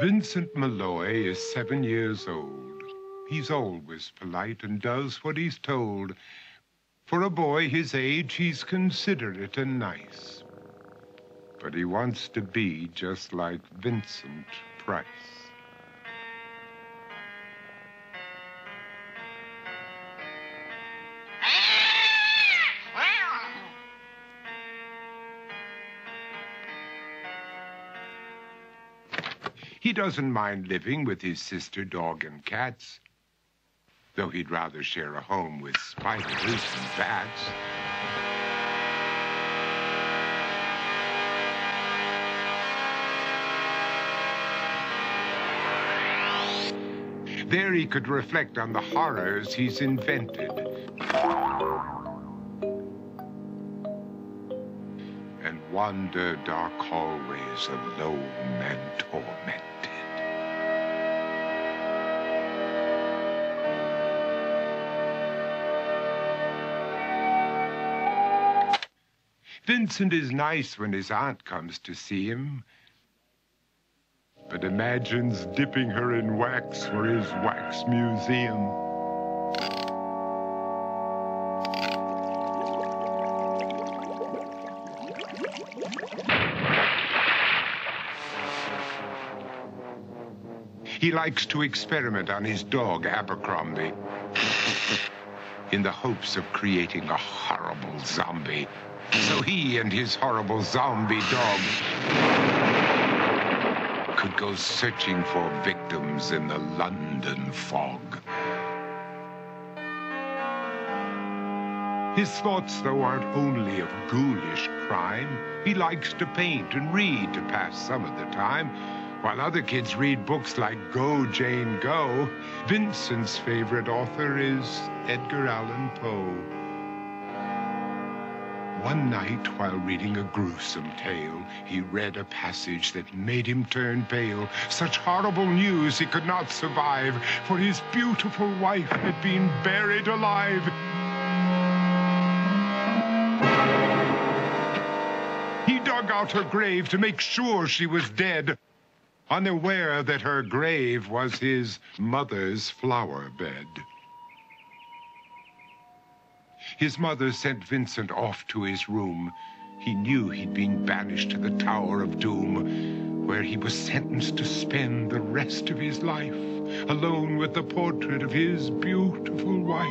Vincent Malloy is 7 years old. He's always polite and does what he's told. For a boy his age, he's considerate and nice. But he wants to be just like Vincent Price. He doesn't mind living with his sister, dog, and cats, though he'd rather share a home with spiders and bats. There he could reflect on the horrors he's invented and wander dark hallways alone and tormented. Vincent is nice when his aunt comes to see him, but imagines dipping her in wax for his wax museum. He likes to experiment on his dog, Abercrombie, in the hopes of creating a horrible zombie. So he and his horrible zombie dog could go searching for victims in the London fog. His thoughts, though, aren't only of ghoulish crime. He likes to paint and read to pass some of the time. While other kids read books like Go, Jane, Go, Vincent's favorite author is Edgar Allan Poe. One night, while reading a gruesome tale, he read a passage that made him turn pale. Such horrible news he could not survive, for his beautiful wife had been buried alive. He dug out her grave to make sure she was dead, unaware that her grave was his mother's flower bed. His mother sent Vincent off to his room. He knew he'd been banished to the Tower of Doom, where he was sentenced to spend the rest of his life alone with the portrait of his beautiful wife.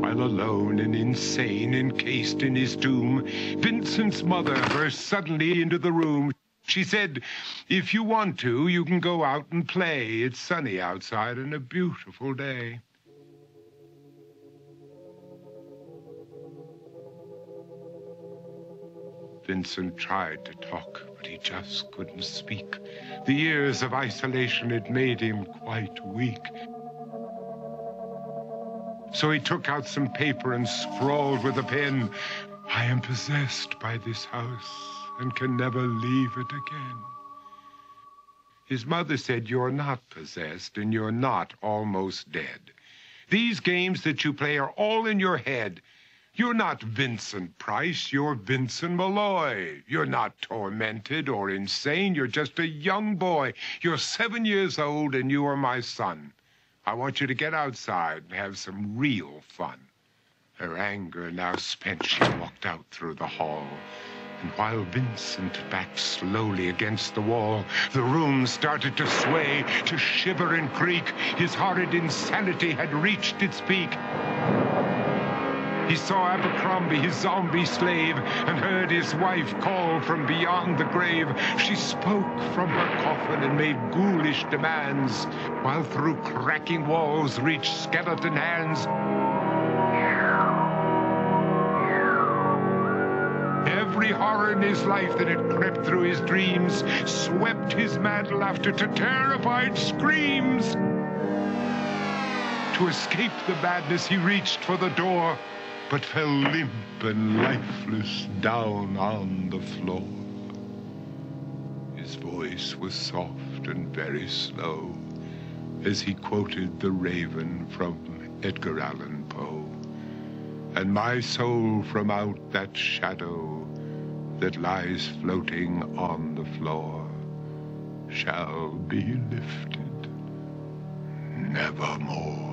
While alone and insane, encased in his tomb, Vincent's mother burst suddenly into the room. She said, "If you want to, you can go out and play. It's sunny outside and a beautiful day." Vincent tried to talk, but he just couldn't speak. The years of isolation had made him quite weak. So he took out some paper and scrawled with a pen, "I am possessed by this house and can never leave it again." His mother said, "You're not possessed and you're not almost dead. These games that you play are all in your head. You're not Vincent Price, you're Vincent Malloy. You're not tormented or insane, you're just a young boy. You're 7 years old and you are my son. I want you to get outside and have some real fun." Her anger now spent, she walked out through the hall. And while Vincent backed slowly against the wall, the room started to sway, to shiver and creak. His horrid insanity had reached its peak. He saw Abercrombie, his zombie slave, and heard his wife call from beyond the grave. She spoke from her coffin and made ghoulish demands, while through cracking walls reached skeleton hands. Every horror in his life that had crept through his dreams swept his mad laughter to terrified screams. To escape the madness, he reached for the door, but fell limp and lifeless down on the floor. His voice was soft and very slow as he quoted The Raven from Edgar Allan Poe. And my soul from out that shadow that lies floating on the floor shall be lifted nevermore.